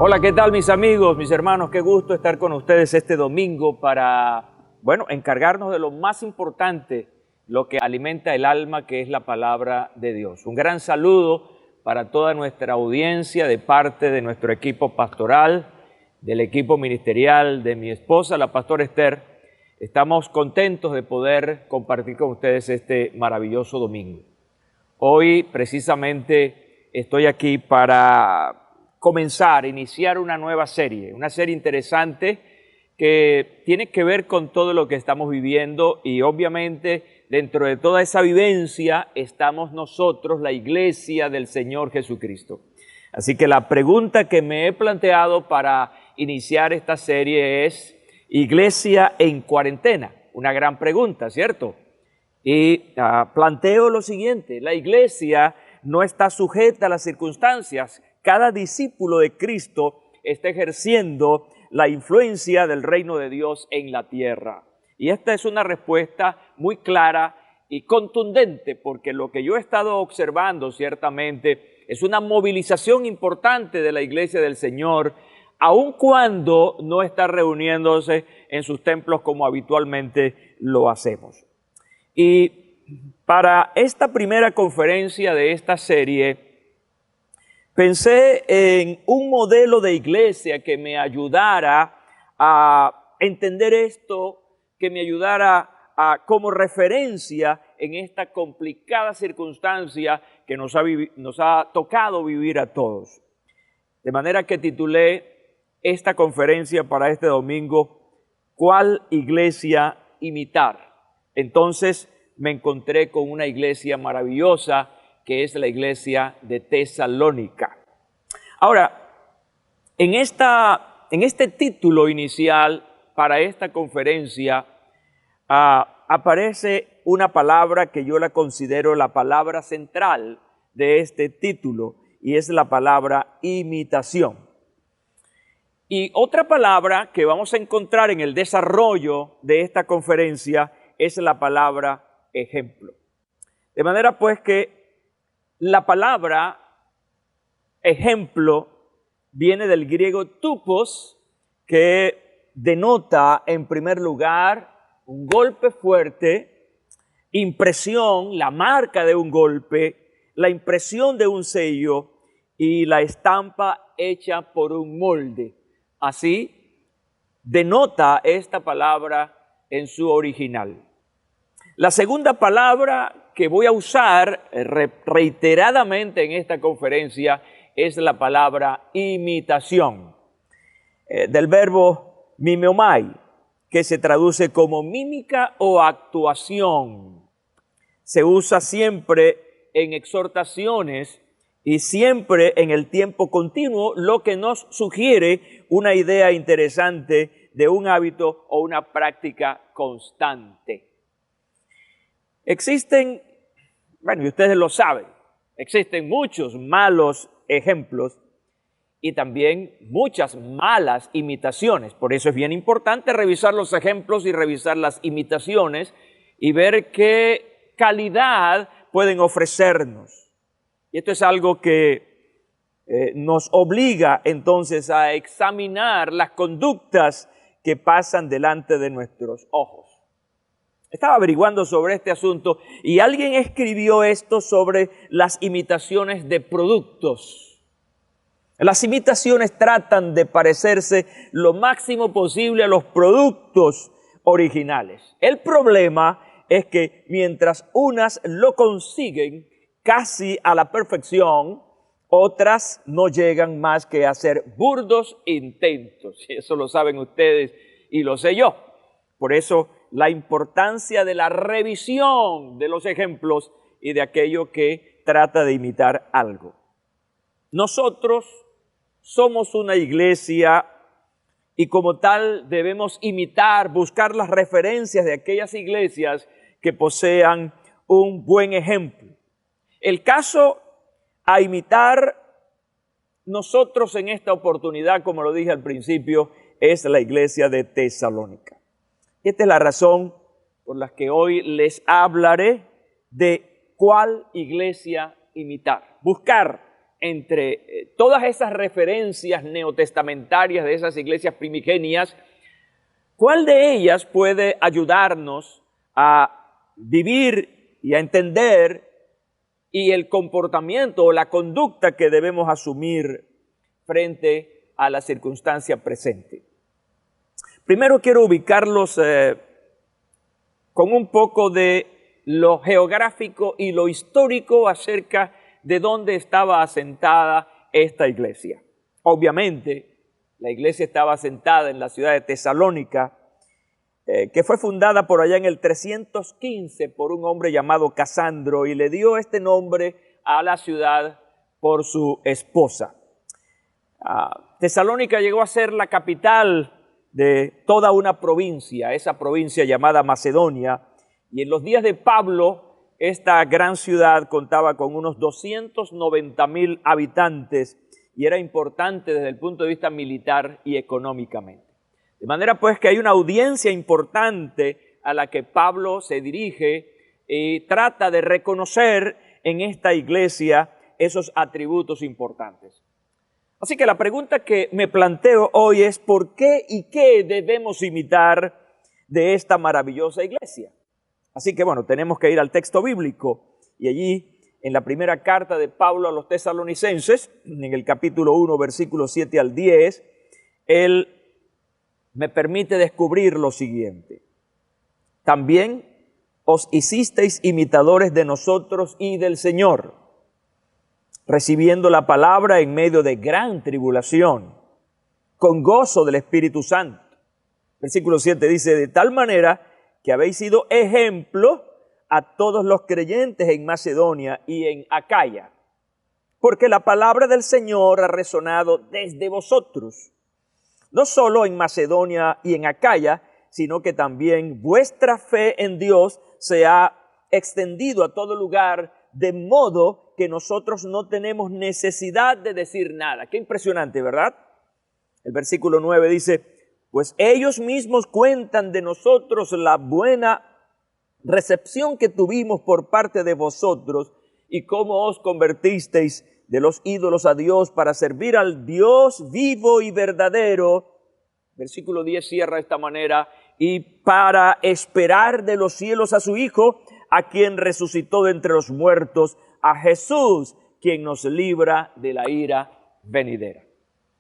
Hola, ¿qué tal mis amigos, mis hermanos? Qué gusto estar con ustedes este domingo para, encargarnos de lo más importante, lo que alimenta el alma, que es la palabra de Dios. Un gran saludo para toda nuestra audiencia de parte de nuestro equipo pastoral, del equipo ministerial, de mi esposa, la pastora Esther. Estamos contentos de poder compartir con ustedes este maravilloso domingo. Hoy precisamente estoy aquí para iniciar una nueva serie, una serie interesante que tiene que ver con todo lo que estamos viviendo y obviamente dentro de toda esa vivencia estamos nosotros, la iglesia del Señor Jesucristo. Así que la pregunta que me he planteado para iniciar esta serie es: ¿iglesia en cuarentena? Una gran pregunta, ¿cierto? Y planteo lo siguiente: la iglesia no está sujeta a las circunstancias. Cada discípulo de Cristo está ejerciendo la influencia del reino de Dios en la tierra. Y esta es una respuesta muy clara y contundente, porque lo que yo he estado observando ciertamente es una movilización importante de la iglesia del Señor, aun cuando no está reuniéndose en sus templos como habitualmente lo hacemos. Y para esta primera conferencia de esta serie, pensé en un modelo de iglesia que me ayudara a entender esto, que me ayudara como referencia en esta complicada circunstancia que nos ha tocado vivir a todos. De manera que titulé esta conferencia para este domingo: ¿cuál iglesia imitar? Entonces me encontré con una iglesia maravillosa, que es la iglesia de Tesalónica. Ahora, en este título inicial para esta conferencia aparece una palabra que yo la considero la palabra central de este título, y es la palabra imitación. Y otra palabra que vamos a encontrar en el desarrollo de esta conferencia es la palabra ejemplo. De manera pues que la palabra ejemplo viene del griego tupos, que denota en primer lugar un golpe fuerte, impresión, la marca de un golpe, la impresión de un sello y la estampa hecha por un molde. Así denota esta palabra en su original. La segunda palabra que voy a usar reiteradamente en esta conferencia es la palabra imitación, del verbo mimeomai, que se traduce como mímica o actuación. Se usa siempre en exhortaciones y siempre en el tiempo continuo, lo que nos sugiere una idea interesante de un hábito o una práctica constante. Existen, y ustedes lo saben, existen muchos malos ejemplos y también muchas malas imitaciones. Por eso es bien importante revisar los ejemplos y revisar las imitaciones y ver qué calidad pueden ofrecernos. Y esto es algo que nos obliga entonces a examinar las conductas que pasan delante de nuestros ojos. Estaba averiguando sobre este asunto y alguien escribió esto sobre las imitaciones de productos. Las imitaciones tratan de parecerse lo máximo posible a los productos originales. El problema es que mientras unas lo consiguen casi a la perfección, otras no llegan más que a hacer burdos intentos. Eso lo saben ustedes y lo sé yo. Por eso la importancia de la revisión de los ejemplos y de aquello que trata de imitar algo. Nosotros somos una iglesia y como tal debemos imitar, buscar las referencias de aquellas iglesias que posean un buen ejemplo. El caso a imitar nosotros en esta oportunidad, como lo dije al principio, es la iglesia de Tesalónica. Esta es la razón por la que hoy les hablaré de cuál iglesia imitar. Buscar entre todas esas referencias neotestamentarias de esas iglesias primigenias, ¿cuál de ellas puede ayudarnos a vivir y a entender y el comportamiento o la conducta que debemos asumir frente a la circunstancia presente? Primero quiero ubicarlos con un poco de lo geográfico y lo histórico acerca de dónde estaba asentada esta iglesia. Obviamente, la iglesia estaba asentada en la ciudad de Tesalónica, que fue fundada por allá en el 315 por un hombre llamado Casandro, y le dio este nombre a la ciudad por su esposa. Tesalónica llegó a ser la capital de toda una provincia, esa provincia llamada Macedonia, y en los días de Pablo, esta gran ciudad contaba con unos 290,000 habitantes y era importante desde el punto de vista militar y económicamente. De manera pues que hay una audiencia importante a la que Pablo se dirige y trata de reconocer en esta iglesia esos atributos importantes. Así que la pregunta que me planteo hoy es ¿por qué y qué debemos imitar de esta maravillosa iglesia? Así que bueno, tenemos que ir al texto bíblico y allí en la primera carta de Pablo a los tesalonicenses, en el capítulo 1, versículos 7 al 10, él me permite descubrir lo siguiente. También os hicisteis imitadores de nosotros y del Señor, recibiendo la palabra en medio de gran tribulación, con gozo del Espíritu Santo. Versículo 7 dice, de tal manera que habéis sido ejemplo a todos los creyentes en Macedonia y en Acaya, porque la palabra del Señor ha resonado desde vosotros, no solo en Macedonia y en Acaya, sino que también vuestra fe en Dios se ha extendido a todo lugar, de modo que nosotros no tenemos necesidad de decir nada. Qué impresionante, ¿verdad? El versículo 9 dice, pues ellos mismos cuentan de nosotros la buena recepción que tuvimos por parte de vosotros y cómo os convertisteis de los ídolos a Dios para servir al Dios vivo y verdadero. Versículo 10 cierra de esta manera, y para esperar de los cielos a su Hijo, a quien resucitó de entre los muertos, a Jesús, quien nos libra de la ira venidera.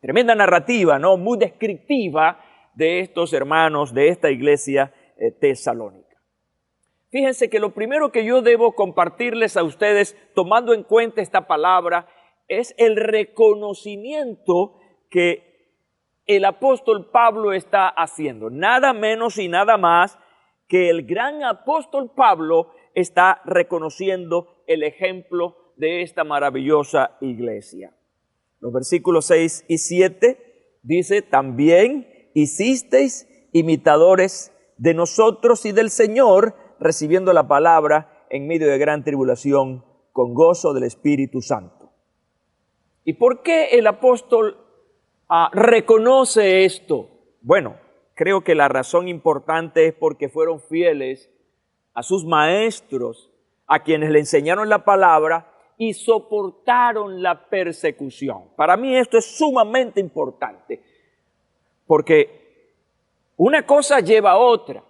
Tremenda narrativa, ¿no? Muy descriptiva de estos hermanos, de esta iglesia tesalónica. Fíjense que lo primero que yo debo compartirles a ustedes, tomando en cuenta esta palabra, es el reconocimiento que el apóstol Pablo está haciendo. Nada menos y nada más que el gran apóstol Pablo está reconociendo el ejemplo de esta maravillosa iglesia. Los versículos 6 y 7 dice, también hicisteis imitadores de nosotros y del Señor, recibiendo la palabra en medio de gran tribulación, con gozo del Espíritu Santo. ¿Y por qué el apóstol reconoce esto? Bueno, creo que la razón importante es porque fueron fieles a sus maestros, a quienes le enseñaron la palabra y soportaron la persecución. Para mí esto es sumamente importante, porque una cosa lleva a otra.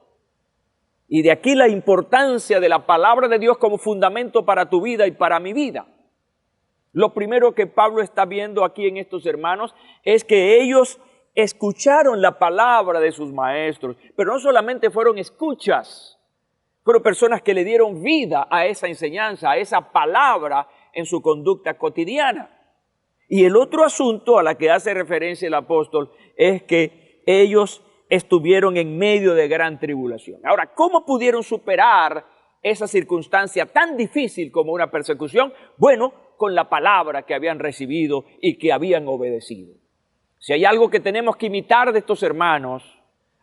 Y de aquí la importancia de la palabra de Dios como fundamento para tu vida y para mi vida. Lo primero que Pablo está viendo aquí en estos hermanos es que ellos escucharon la palabra de sus maestros, pero no solamente fueron escuchas, fueron personas que le dieron vida a esa enseñanza, a esa palabra en su conducta cotidiana. Y el otro asunto a la que hace referencia el apóstol es que ellos estuvieron en medio de gran tribulación. Ahora, ¿cómo pudieron superar esa circunstancia tan difícil como una persecución? Bueno, con la palabra que habían recibido y que habían obedecido. Si hay algo que tenemos que imitar de estos hermanos,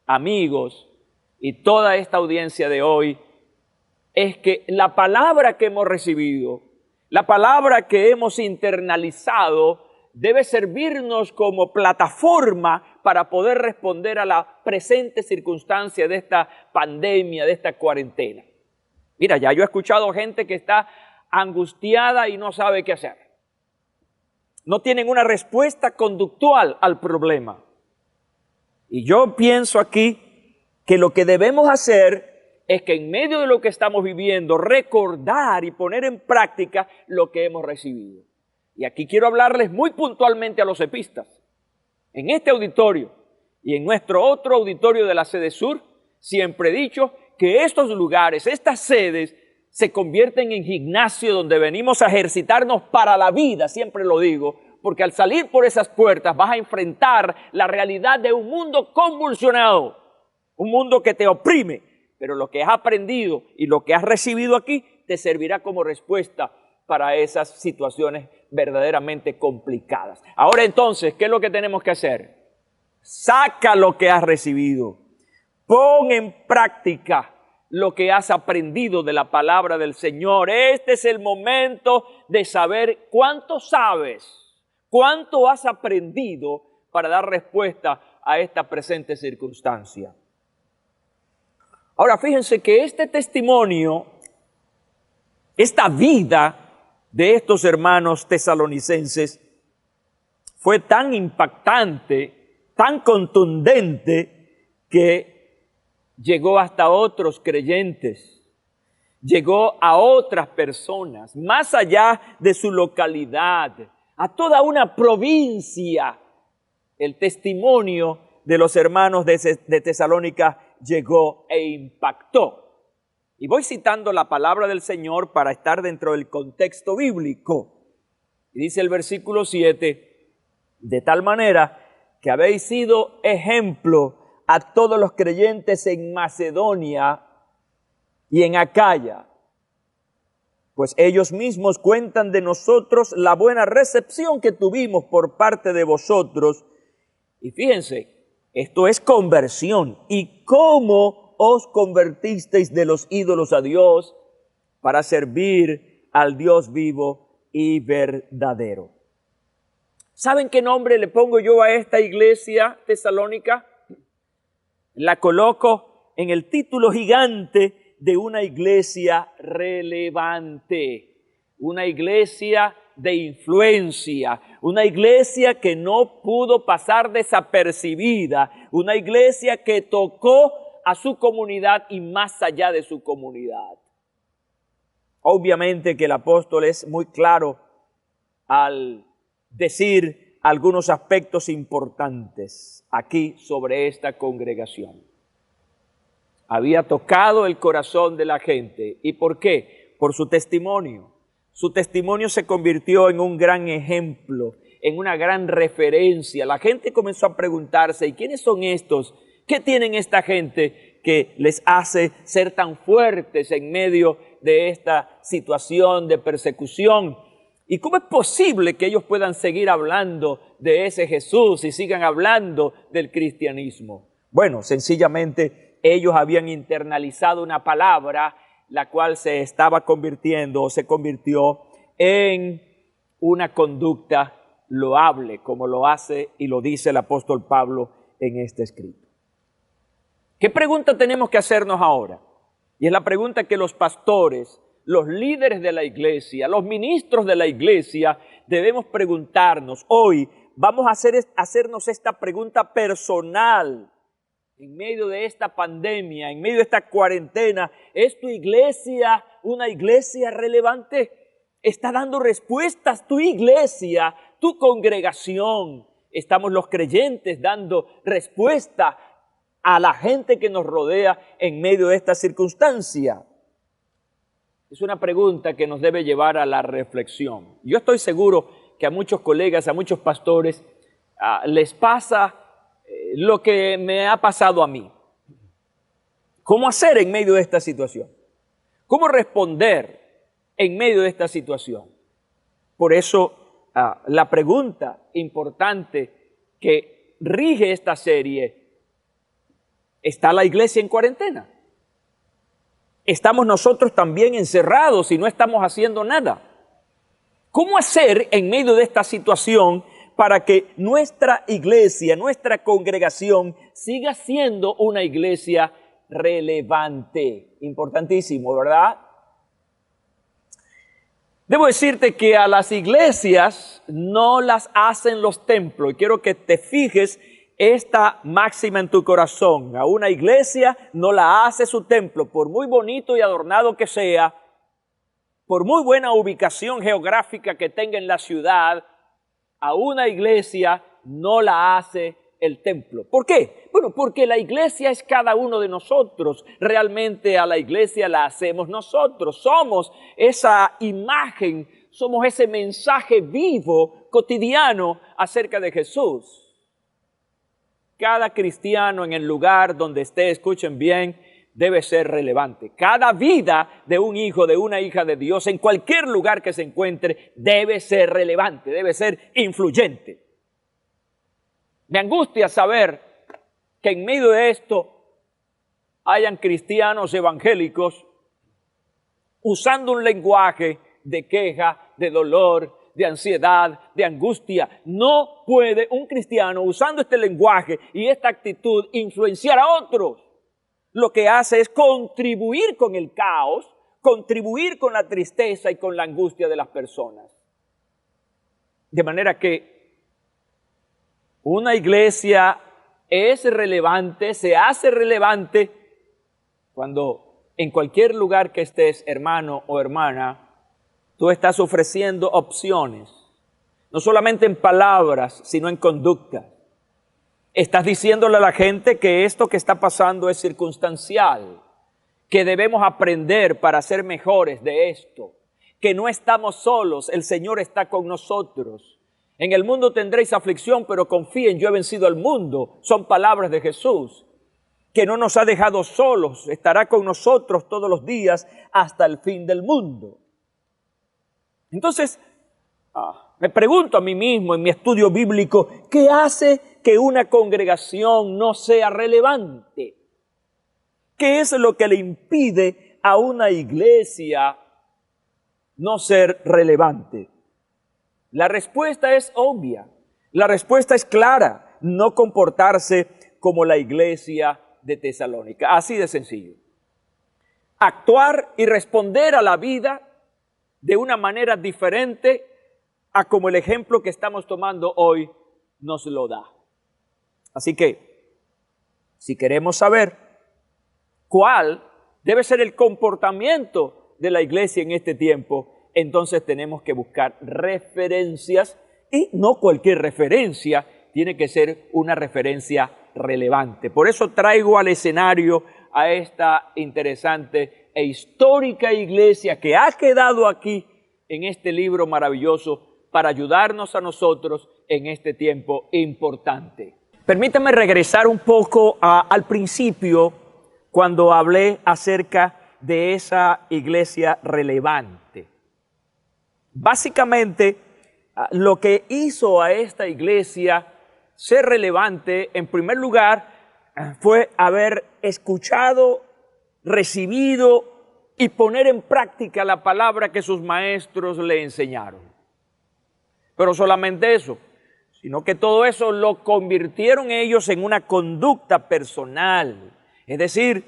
amigos y toda esta audiencia de hoy, es que la palabra que hemos recibido, la palabra que hemos internalizado, debe servirnos como plataforma para poder responder a la presente circunstancia de esta pandemia, de esta cuarentena. Mira, ya yo he escuchado gente que está angustiada y no sabe qué hacer. no tienen una respuesta conductual al problema. Y yo pienso aquí que lo que debemos hacer es que en medio de lo que estamos viviendo, recordar y poner en práctica lo que hemos recibido. Y aquí quiero hablarles muy puntualmente a los epistas. En este auditorio y en nuestro otro auditorio de la sede sur, siempre he dicho que estos lugares, estas sedes, se convierten en gimnasio donde venimos a ejercitarnos para la vida, siempre lo digo, porque al salir por esas puertas vas a enfrentar la realidad de un mundo convulsionado, un mundo que te oprime, pero lo que has aprendido y lo que has recibido aquí te servirá como respuesta para esas situaciones verdaderamente complicadas. Ahora entonces, ¿qué es lo que tenemos que hacer? Saca lo que has recibido, pon en práctica lo que has aprendido de la palabra del Señor. Este es el momento de saber cuánto sabes, cuánto has aprendido para dar respuesta a esta presente circunstancia. Ahora fíjense que este testimonio, esta vida de estos hermanos tesalonicenses fue tan impactante, tan contundente, que llegó hasta otros creyentes, llegó a otras personas, más allá de su localidad, a toda una provincia. El testimonio de los hermanos de Tesalónica llegó e impactó. Y voy citando la palabra del Señor para estar dentro del contexto bíblico. Y dice el versículo 7, de tal manera que habéis sido ejemplo a todos los creyentes en Macedonia y en Acaya, pues ellos mismos cuentan de nosotros la buena recepción que tuvimos por parte de vosotros. Y fíjense, esto es conversión. ¿Y cómo os convertisteis de los ídolos a Dios para servir al Dios vivo y verdadero? ¿Saben qué nombre le pongo yo a esta iglesia tesalónica? La coloco en el título gigante de una iglesia relevante, una iglesia de influencia, una iglesia que no pudo pasar desapercibida, una iglesia que tocó a su comunidad y más allá de su comunidad. Obviamente que el apóstol es muy claro al decir algunos aspectos importantes aquí sobre esta congregación. Había tocado el corazón de la gente. ¿Y por qué? Por su testimonio. Su testimonio se convirtió en un gran ejemplo, en una gran referencia. La gente comenzó a preguntarse, ¿y quiénes son estos? ¿Qué tienen esta gente que les hace ser tan fuertes en medio de esta situación de persecución? ¿Y cómo es posible que ellos puedan seguir hablando de ese Jesús y sigan hablando del cristianismo? Bueno, sencillamente ellos habían internalizado una palabra la cual se estaba convirtiendo o se convirtió en una conducta loable, como lo hace y lo dice el apóstol Pablo en este escrito. ¿Qué pregunta tenemos que hacernos ahora? Y es la pregunta que los pastores, los líderes de la iglesia, los ministros de la iglesia debemos preguntarnos. Hoy vamos a hacernos esta pregunta personal. En medio de esta pandemia, en medio de esta cuarentena, ¿es tu iglesia una iglesia relevante? ¿Está dando respuestas tu iglesia, tu congregación? ¿Estamos los creyentes dando respuesta a la gente que nos rodea en medio de esta circunstancia? Es una pregunta que nos debe llevar a la reflexión. Yo estoy seguro que a muchos colegas, a muchos pastores, les pasa lo que me ha pasado a mí. ¿Cómo hacer en medio de esta situación? ¿Cómo responder en medio de esta situación? Por eso, la pregunta importante que rige esta serie: ¿está la iglesia en cuarentena? ¿Estamos nosotros también encerrados y no estamos haciendo nada? ¿Cómo hacer en medio de esta situación para que nuestra iglesia, nuestra congregación siga siendo una iglesia relevante? Importantísimo, ¿verdad? Debo decirte que a las iglesias no las hacen los templos. Y quiero que te fijes esta máxima en tu corazón. A una iglesia no la hace su templo, por muy bonito y adornado que sea, por muy buena ubicación geográfica que tenga en la ciudad, a una iglesia no la hace el templo. ¿Por qué? Bueno, porque la iglesia es cada uno de nosotros. Realmente a la iglesia la hacemos nosotros. Somos esa imagen, somos ese mensaje vivo, cotidiano acerca de Jesús. Cada cristiano en el lugar donde esté, escuchen bien, debe ser relevante. Cada vida de un hijo, de una hija de Dios, en cualquier lugar que se encuentre, debe ser relevante, debe ser influyente. Me angustia saber que en medio de esto hayan cristianos evangélicos usando un lenguaje de queja, de dolor, de ansiedad, de angustia. No puede un cristiano usando este lenguaje y esta actitud influenciar a otros. Lo que hace es contribuir con el caos, contribuir con la tristeza y con la angustia de las personas. De manera que una iglesia es relevante, se hace relevante cuando en cualquier lugar que estés, hermano o hermana, tú estás ofreciendo opciones, no solamente en palabras, sino en conducta. Estás diciéndole a la gente que esto que está pasando es circunstancial, que debemos aprender para ser mejores de esto, que no estamos solos, el Señor está con nosotros. En el mundo tendréis aflicción, pero confíen, yo he vencido al mundo. Son palabras de Jesús, que no nos ha dejado solos, estará con nosotros todos los días hasta el fin del mundo. Entonces, me pregunto a mí mismo en mi estudio bíblico, ¿qué hace que una congregación no sea relevante? ¿Qué es lo que le impide a una iglesia no ser relevante? La respuesta es obvia, la respuesta es clara: no comportarse como la iglesia de Tesalónica. Así de sencillo. Actuar y responder a la vida de una manera diferente a como el ejemplo que estamos tomando hoy nos lo da. Así que, si queremos saber cuál debe ser el comportamiento de la iglesia en este tiempo, entonces tenemos que buscar referencias, y no cualquier referencia, tiene que ser una referencia relevante. Por eso traigo al escenario a esta interesante e histórica iglesia que ha quedado aquí en este libro maravilloso para ayudarnos a nosotros en este tiempo importante. Permítame regresar un poco al principio, cuando hablé acerca de esa iglesia relevante. Básicamente, lo que hizo a esta iglesia ser relevante, en primer lugar, fue haber escuchado, recibido y poner en práctica la palabra que sus maestros le enseñaron. Pero solamente eso, sino que todo eso lo convirtieron ellos en una conducta personal. Es decir,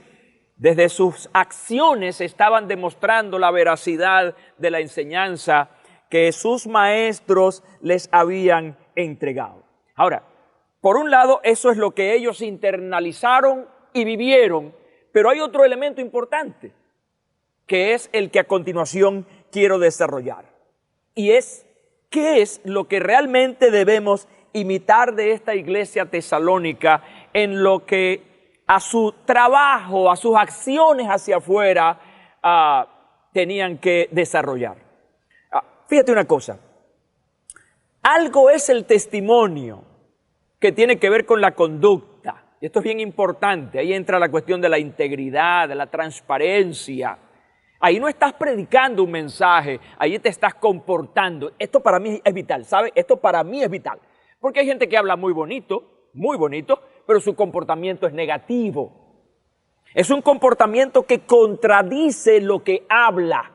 desde sus acciones estaban demostrando la veracidad de la enseñanza que sus maestros les habían entregado. Ahora, por un lado, eso es lo que ellos internalizaron y vivieron, pero hay otro elemento importante, que es el que a continuación quiero desarrollar. Y es, ¿qué es lo que realmente debemos imitar de esta iglesia tesalónica en lo que a su trabajo, a sus acciones hacia afuera tenían que desarrollar? Fíjate una cosa, algo es el testimonio que tiene que ver con la conducta. Y esto es bien importante, ahí entra la cuestión de la integridad, de la transparencia. Ahí no estás predicando un mensaje, ahí te estás comportando. Esto para mí es vital, ¿sabe? Esto para mí es vital. Porque hay gente que habla muy bonito, pero su comportamiento es negativo. Es un comportamiento que contradice lo que habla.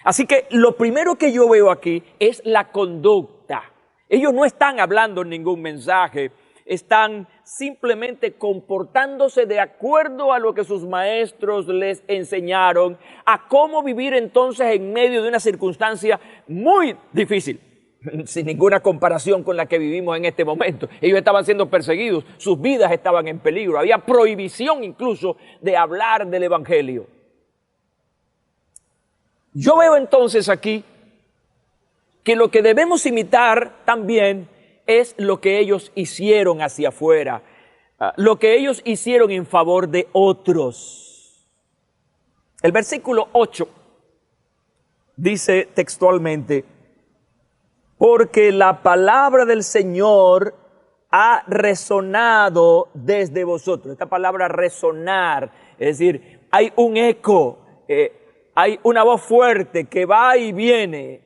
Así que lo primero que yo veo aquí es la conducta. Ellos no están hablando ningún mensaje están simplemente comportándose de acuerdo a lo que sus maestros les enseñaron, a cómo vivir entonces en medio de una circunstancia muy difícil, sin ninguna comparación con la que vivimos en este momento. Ellos estaban siendo perseguidos, sus vidas estaban en peligro, había prohibición incluso de hablar del Evangelio. Yo veo entonces aquí que lo que debemos imitar también es lo que ellos hicieron hacia afuera, lo que ellos hicieron en favor de otros. El versículo 8 dice textualmente: porque la palabra del Señor ha resonado desde vosotros. Esta palabra resonar, es decir, hay un eco, hay una voz fuerte que va y viene,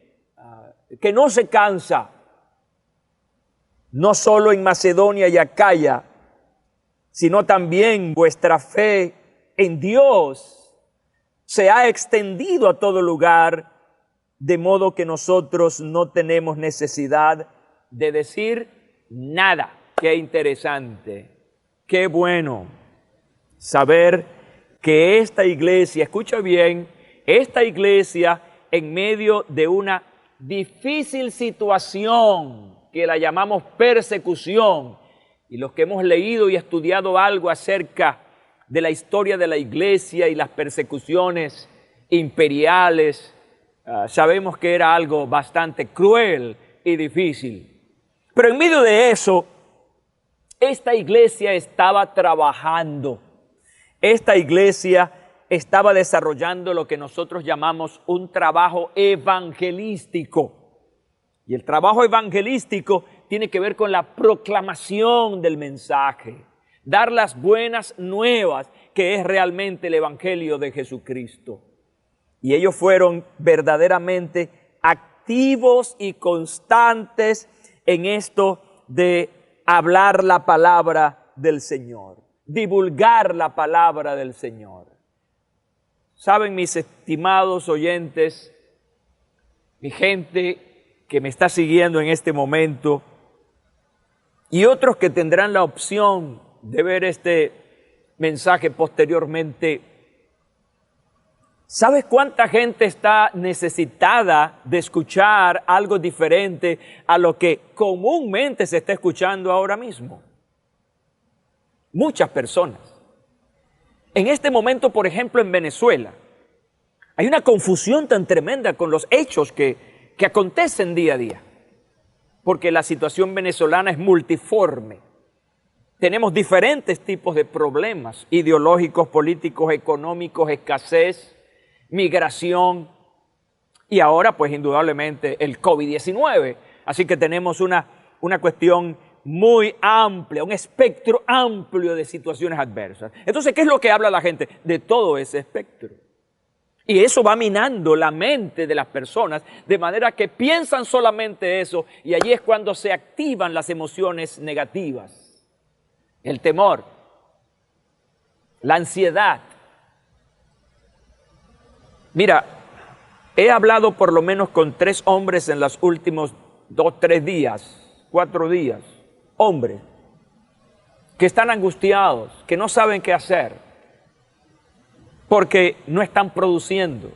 que no se cansa. No solo en Macedonia y Acaya, sino también vuestra fe en Dios se ha extendido a todo lugar, de modo que nosotros no tenemos necesidad de decir nada. Qué interesante, qué bueno saber que esta iglesia, escucha bien, esta iglesia en medio de una difícil situación que la llamamos persecución, y los que hemos leído y estudiado algo acerca de la historia de la iglesia y las persecuciones imperiales, sabemos que era algo bastante cruel y difícil. Pero en medio de eso, esta iglesia estaba trabajando. Esta iglesia estaba desarrollando lo que nosotros llamamos un trabajo evangelístico. Y el trabajo evangelístico tiene que ver con la proclamación del mensaje, dar las buenas nuevas, que es realmente el evangelio de Jesucristo. Y ellos fueron verdaderamente activos y constantes en esto de hablar la palabra del Señor, divulgar la palabra del Señor. Saben, mis estimados oyentes, mi gente que me está siguiendo en este momento, y otros que tendrán la opción de ver este mensaje posteriormente, ¿sabes cuánta gente está necesitada de escuchar algo diferente a lo que comúnmente se está escuchando ahora mismo? Muchas personas. En este momento, por ejemplo, en Venezuela, hay una confusión tan tremenda con los hechos que acontecen día a día, porque la situación venezolana es multiforme. Tenemos diferentes tipos de problemas ideológicos, políticos, económicos, escasez, migración y ahora pues indudablemente el COVID-19. Así que tenemos una cuestión muy amplia, un espectro amplio de situaciones adversas. Entonces, ¿qué es lo que habla la gente? De todo ese espectro. Y eso va minando la mente de las personas, de manera que piensan solamente eso, y allí es cuando se activan las emociones negativas. El temor, la ansiedad. Mira, he hablado por lo menos con 3 hombres en los últimos 2, 3 días, 4 días, hombres, que están angustiados, que no saben qué hacer, porque no están produciendo.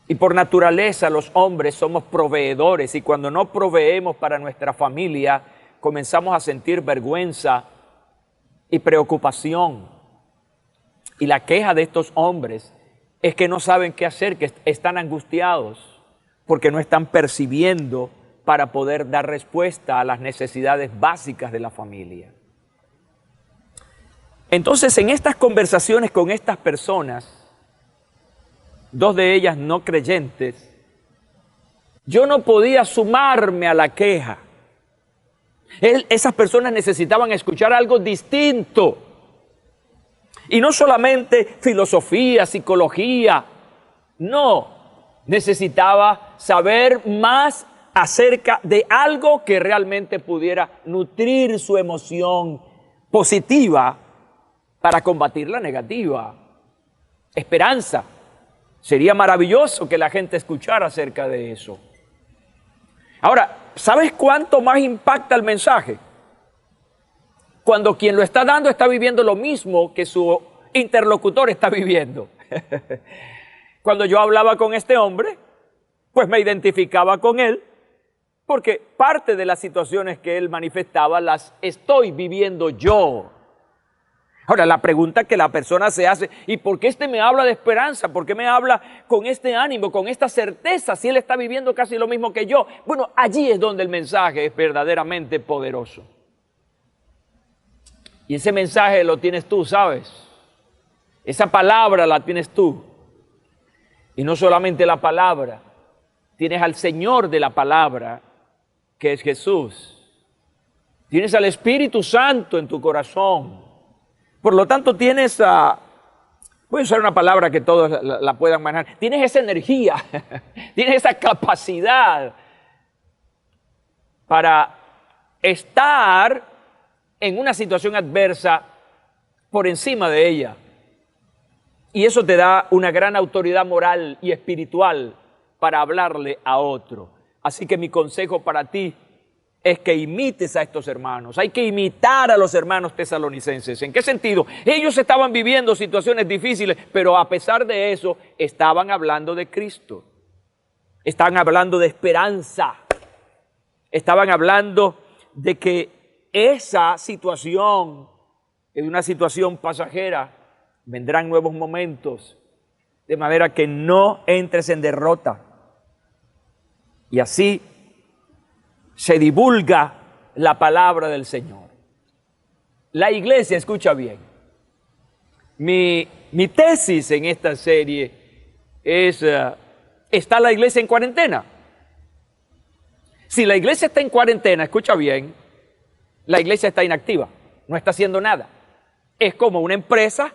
Y por naturaleza los hombres somos proveedores, y cuando no proveemos para nuestra familia, comenzamos a sentir vergüenza y preocupación. Y la queja de estos hombres es que no saben qué hacer, que están angustiados, porque no están percibiendo para poder dar respuesta a las necesidades básicas de la familia. Entonces, en estas conversaciones con estas personas, 2 de ellas no creyentes, yo no podía sumarme a la queja. Esas personas necesitaban escuchar algo distinto. Y no solamente filosofía, psicología, no, necesitaba saber más acerca de algo que realmente pudiera nutrir su emoción positiva para combatir la negativa. Esperanza. Sería maravilloso que la gente escuchara acerca de eso. Ahora, ¿sabes cuánto más impacta el mensaje? cuando quien lo está dando está viviendo lo mismo que su interlocutor está viviendo. Cuando yo hablaba con este hombre, pues me identificaba con él, porque parte de las situaciones que él manifestaba las estoy viviendo yo. Ahora, la pregunta que la persona se hace, ¿y por qué me habla de esperanza? ¿Por qué me habla con este ánimo, con esta certeza, si él está viviendo casi lo mismo que yo? Bueno, allí es donde el mensaje es verdaderamente poderoso. Y ese mensaje lo tienes tú, ¿sabes? Esa palabra la tienes tú. Y no solamente la palabra, tienes al Señor de la palabra, que es Jesús. Tienes al Espíritu Santo en tu corazón. Por lo tanto, tienes, voy a usar una palabra que todos la puedan manejar, tienes esa energía, tienes esa capacidad para estar en una situación adversa por encima de ella. Y eso te da una gran autoridad moral y espiritual para hablarle a otro. Así que mi consejo para ti es que imites a estos hermanos. Hay que imitar a los hermanos tesalonicenses. ¿En qué sentido? Ellos estaban viviendo situaciones difíciles, pero a pesar de eso, estaban hablando de Cristo. Estaban hablando de esperanza. Estaban hablando de que esa situación es una situación pasajera. Vendrán nuevos momentos, de manera que no entres en derrota. Y así se divulga la palabra del Señor. La iglesia, escucha bien, mi tesis en esta serie es, ¿está la iglesia en cuarentena? Si la iglesia está en cuarentena, escucha bien, la iglesia está inactiva, no está haciendo nada. Es como una empresa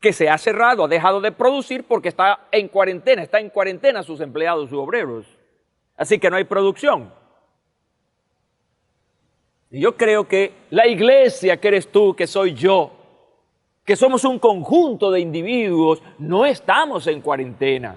que se ha cerrado, ha dejado de producir porque está en cuarentena sus empleados, sus obreros. Así que no hay producción. Y yo creo que la iglesia, que eres tú, que soy yo, que somos un conjunto de individuos, no estamos en cuarentena.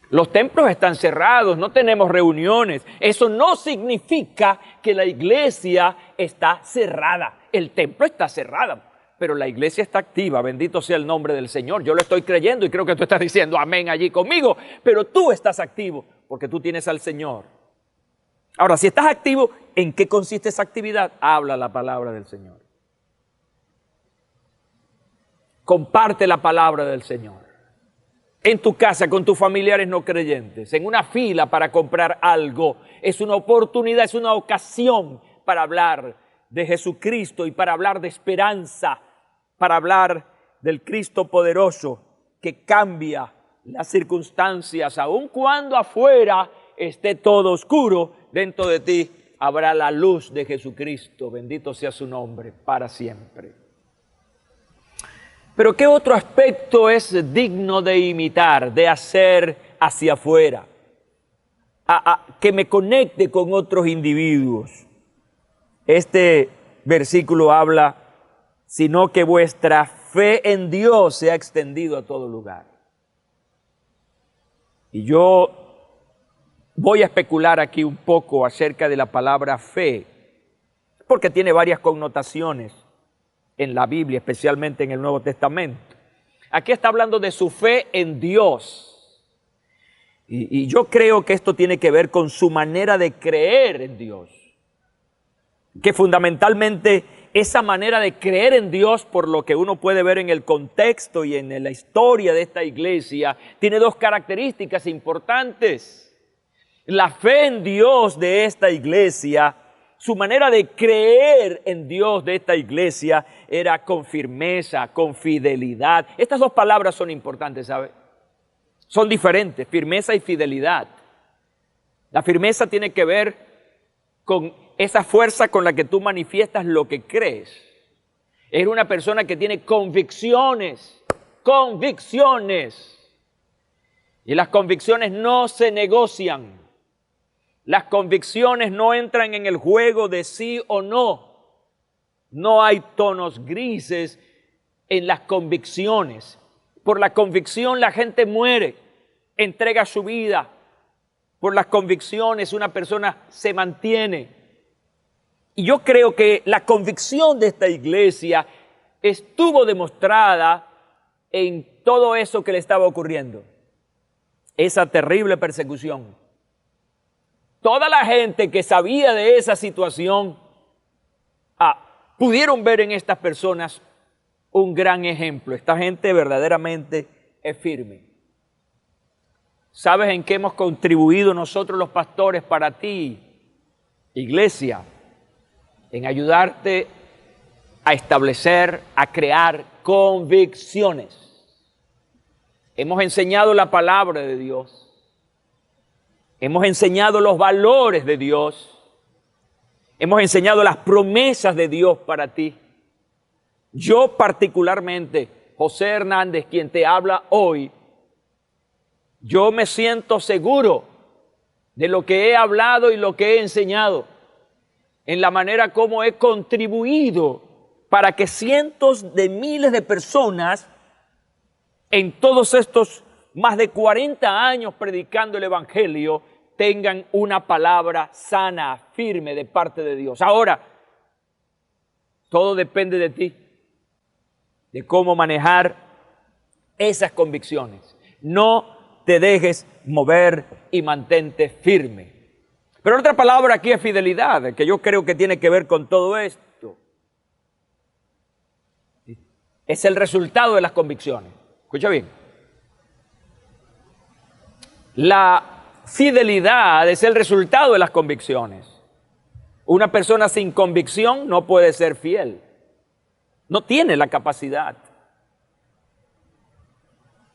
Los templos están cerrados, no tenemos reuniones. Eso no significa que la iglesia está cerrada. El templo está cerrado, pero la iglesia está activa. Bendito sea el nombre del Señor. Yo lo estoy creyendo y creo que tú estás diciendo amén allí conmigo, pero tú estás activo porque tú tienes al Señor. Ahora, si estás activo, ¿en qué consiste esa actividad? Habla la palabra del Señor. Comparte la palabra del Señor. En tu casa, con tus familiares no creyentes, en una fila para comprar algo, es una oportunidad, es una ocasión para hablar de Jesucristo y para hablar de esperanza, para hablar del Cristo poderoso que cambia las circunstancias, aun cuando afuera esté todo oscuro, dentro de ti habrá la luz de Jesucristo, bendito sea su nombre para siempre. Pero ¿qué otro aspecto es digno de imitar, de hacer hacia afuera? Que me conecte con otros individuos. Este versículo habla, sino que vuestra fe en Dios se ha extendido a todo lugar. Y yo voy a especular aquí un poco acerca de la palabra fe, porque tiene varias connotaciones en la Biblia, especialmente en el Nuevo Testamento. Aquí está hablando de su fe en Dios. Y yo creo que esto tiene que ver con su manera de creer en Dios. Que fundamentalmente esa manera de creer en Dios, por lo que uno puede ver en el contexto y en la historia de esta iglesia, tiene dos características importantes. La fe en Dios de esta iglesia, su manera de creer en Dios de esta iglesia era con firmeza, con fidelidad. Estas dos palabras son importantes, ¿sabe? Son diferentes, firmeza y fidelidad. La firmeza tiene que ver con esa fuerza con la que tú manifiestas lo que crees. Es una persona que tiene convicciones. Y las convicciones no se negocian. Las convicciones no entran en el juego de sí o no. No hay tonos grises en las convicciones. Por la convicción la gente muere, entrega su vida. Por las convicciones una persona se mantiene. Y yo creo que la convicción de esta iglesia estuvo demostrada en todo eso que le estaba ocurriendo. Esa terrible persecución. Toda la gente que sabía de esa situación pudieron ver en estas personas un gran ejemplo. Esta gente verdaderamente es firme. ¿Sabes en qué hemos contribuido nosotros los pastores para ti, iglesia? En ayudarte a establecer, a crear convicciones. Hemos enseñado la palabra de Dios. Hemos enseñado los valores de Dios. Hemos enseñado las promesas de Dios para ti. Yo particularmente, José Hernández, quien te habla hoy, yo me siento seguro de lo que he hablado y lo que he enseñado, en la manera como he contribuido para que cientos de miles de personas en todos estos más de 40 años predicando el Evangelio tengan una palabra sana, firme de parte de Dios. Ahora, todo depende de ti, de cómo manejar esas convicciones. No te dejes mover y mantente firme. Pero otra palabra aquí es fidelidad, que yo creo que tiene que ver con todo esto. Es el resultado de las convicciones. Escucha bien. La fidelidad es el resultado de las convicciones. Una persona sin convicción no puede ser fiel. No tiene la capacidad.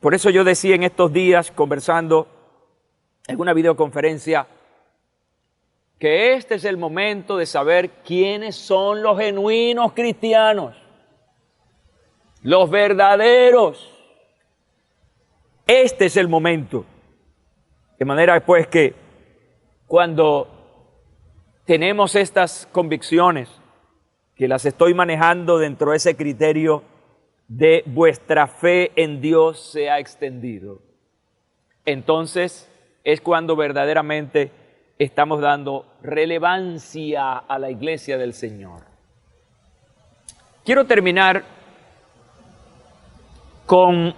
Por eso yo decía en estos días, conversando en una videoconferencia, que este es el momento de saber quiénes son los genuinos cristianos, los verdaderos. Este es el momento. De manera pues que cuando tenemos estas convicciones, que las estoy manejando dentro de ese criterio de vuestra fe en Dios se ha extendido, entonces es cuando verdaderamente estamos dando relevancia a la iglesia del Señor. Quiero terminar con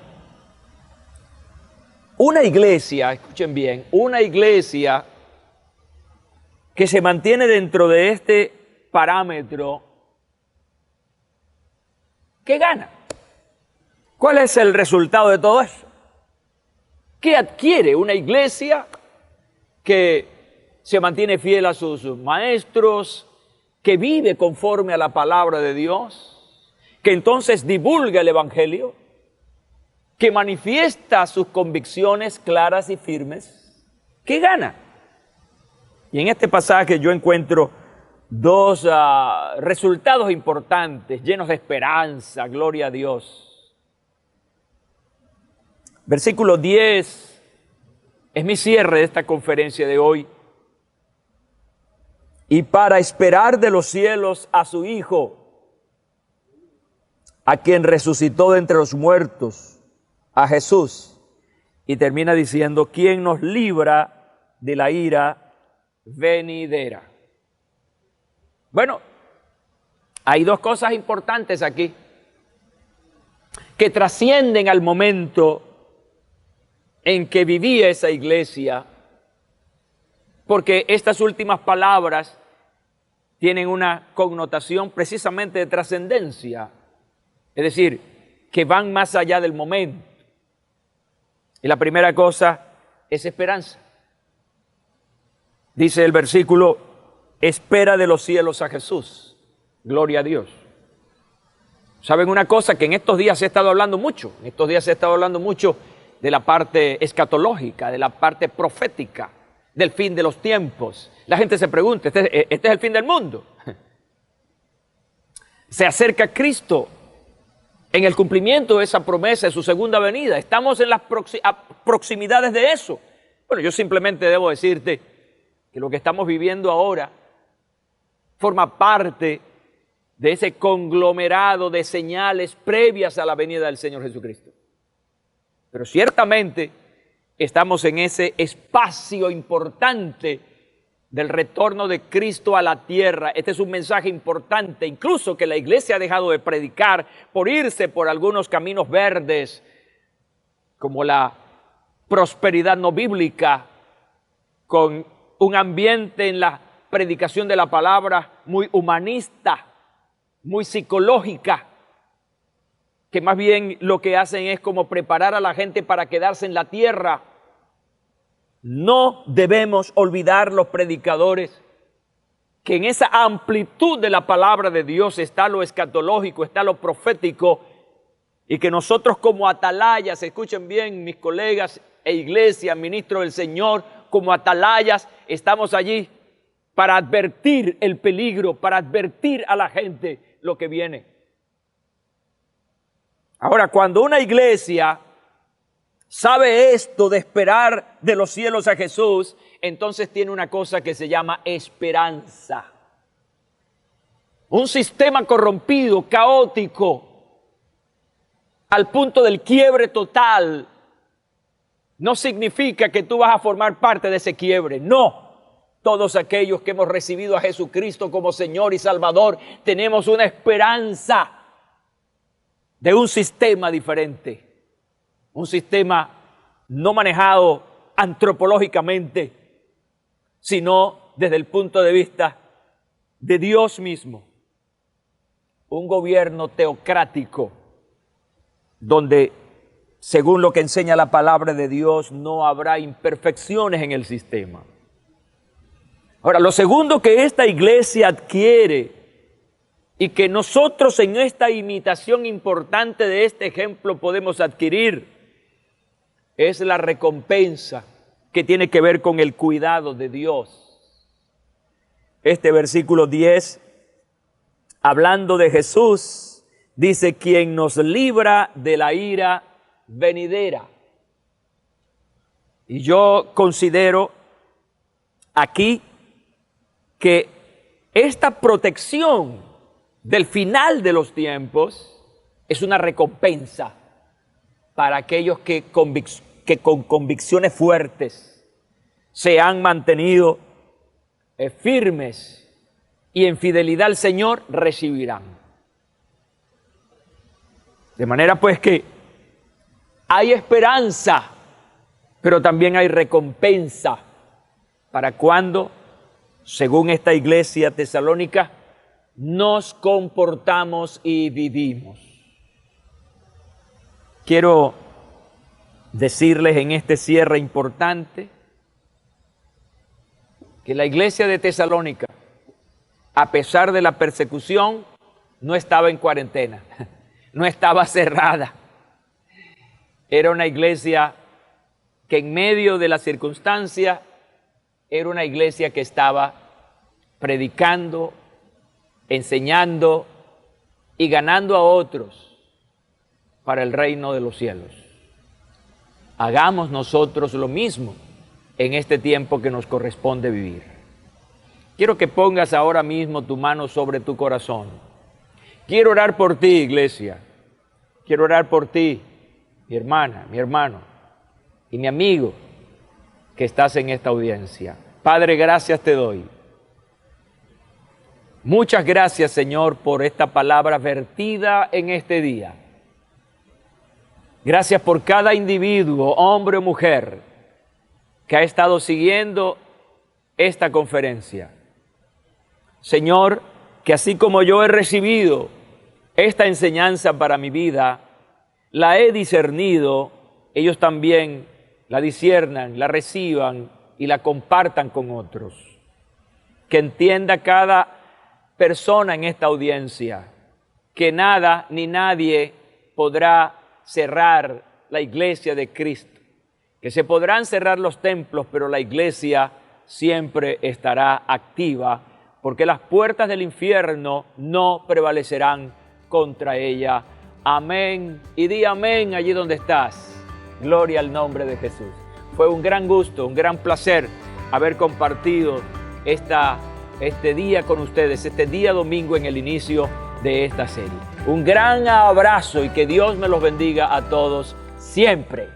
una iglesia, escuchen bien, una iglesia que se mantiene dentro de este parámetro, ¿qué gana? ¿Cuál es el resultado de todo eso? ¿Qué adquiere una iglesia que se mantiene fiel a sus maestros, que vive conforme a la palabra de Dios, que entonces divulga el Evangelio, que manifiesta sus convicciones claras y firmes? ¿Qué gana? Y en este pasaje yo encuentro dos resultados importantes, llenos de esperanza, gloria a Dios. Versículo 10 es mi cierre de esta conferencia de hoy. Y para esperar de los cielos a su Hijo, a quien resucitó de entre los muertos, a Jesús. Y termina diciendo, quien nos libra de la ira venidera. Bueno, hay dos cosas importantes aquí que trascienden al momento en que vivía esa iglesia, porque estas últimas palabras tienen una connotación precisamente de trascendencia, es decir, que van más allá del momento. Y la primera cosa es esperanza. Dice el versículo, espera de los cielos a Jesús. Gloria a Dios. ¿Saben una cosa? Que en estos días se ha estado hablando mucho. En estos días se ha estado hablando mucho de la parte escatológica, de la parte profética, del fin de los tiempos. La gente se pregunta, ¿este es el fin del mundo? Se acerca Cristo en el cumplimiento de esa promesa de su segunda venida. Estamos en las proximidades de eso. Bueno, yo simplemente debo decirte que lo que estamos viviendo ahora forma parte de ese conglomerado de señales previas a la venida del Señor Jesucristo. Pero ciertamente estamos en ese espacio importante del retorno de Cristo a la tierra. Este es un mensaje importante, incluso que la iglesia ha dejado de predicar por irse por algunos caminos verdes, como la prosperidad no bíblica, con un ambiente en la predicación de la palabra muy humanista, muy psicológica, que más bien lo que hacen es como preparar a la gente para quedarse en la tierra. No debemos olvidar los predicadores que en esa amplitud de la palabra de Dios está lo escatológico, está lo profético, y que nosotros como atalayas, escuchen bien mis colegas e iglesia, ministros del Señor, como atalayas estamos allí para advertir el peligro, para advertir a la gente lo que viene. Ahora, cuando una iglesia sabe esto de esperar de los cielos a Jesús, entonces tiene una cosa que se llama esperanza. Un sistema corrompido, caótico, al punto del quiebre total, no significa que tú vas a formar parte de ese quiebre. No. Todos aquellos que hemos recibido a Jesucristo como Señor y Salvador, tenemos una esperanza de un sistema diferente. Un sistema no manejado antropológicamente, sino desde el punto de vista de Dios mismo. Un gobierno teocrático, donde, según lo que enseña la palabra de Dios, no habrá imperfecciones en el sistema. Ahora, lo segundo que esta iglesia adquiere y que nosotros en esta imitación importante de este ejemplo podemos adquirir es la recompensa que tiene que ver con el cuidado de Dios. Este versículo 10, hablando de Jesús, dice: quien nos libra de la ira venidera. Y yo considero aquí que esta protección del final de los tiempos es una recompensa para aquellos que con convicciones fuertes se han mantenido firmes y en fidelidad al Señor recibirán. De manera pues que hay esperanza, pero también hay recompensa para cuando, según esta iglesia tesalónica, nos comportamos y vivimos. Quiero decirles en este cierre importante que la iglesia de Tesalónica, a pesar de la persecución, no estaba en cuarentena, no estaba cerrada. Era una iglesia que en medio de la circunstancia, era una iglesia que estaba predicando, enseñando y ganando a otros para el reino de los cielos. Hagamos nosotros lo mismo en este tiempo que nos corresponde vivir. Quiero que pongas ahora mismo tu mano sobre tu corazón. Quiero orar por ti, iglesia. Quiero orar por ti, mi hermana, mi hermano y mi amigo que estás en esta audiencia. Padre, gracias te doy. Muchas gracias, Señor, por esta palabra vertida en este día. Gracias por cada individuo, hombre o mujer, que ha estado siguiendo esta conferencia. Señor, que así como yo he recibido esta enseñanza para mi vida, la he discernido, ellos también la disciernan, la reciban y la compartan con otros. Que entienda cada persona en esta audiencia que nada ni nadie podrá cerrar la iglesia de Cristo, que se podrán cerrar los templos, pero la iglesia siempre estará activa, porque las puertas del infierno no prevalecerán contra ella. Amén. Y di amén allí donde estás. Gloria al nombre de Jesús. Fue un gran gusto, un gran placer haber compartido este día con ustedes, este día domingo en el inicio de esta serie. Un gran abrazo y que Dios me los bendiga a todos siempre.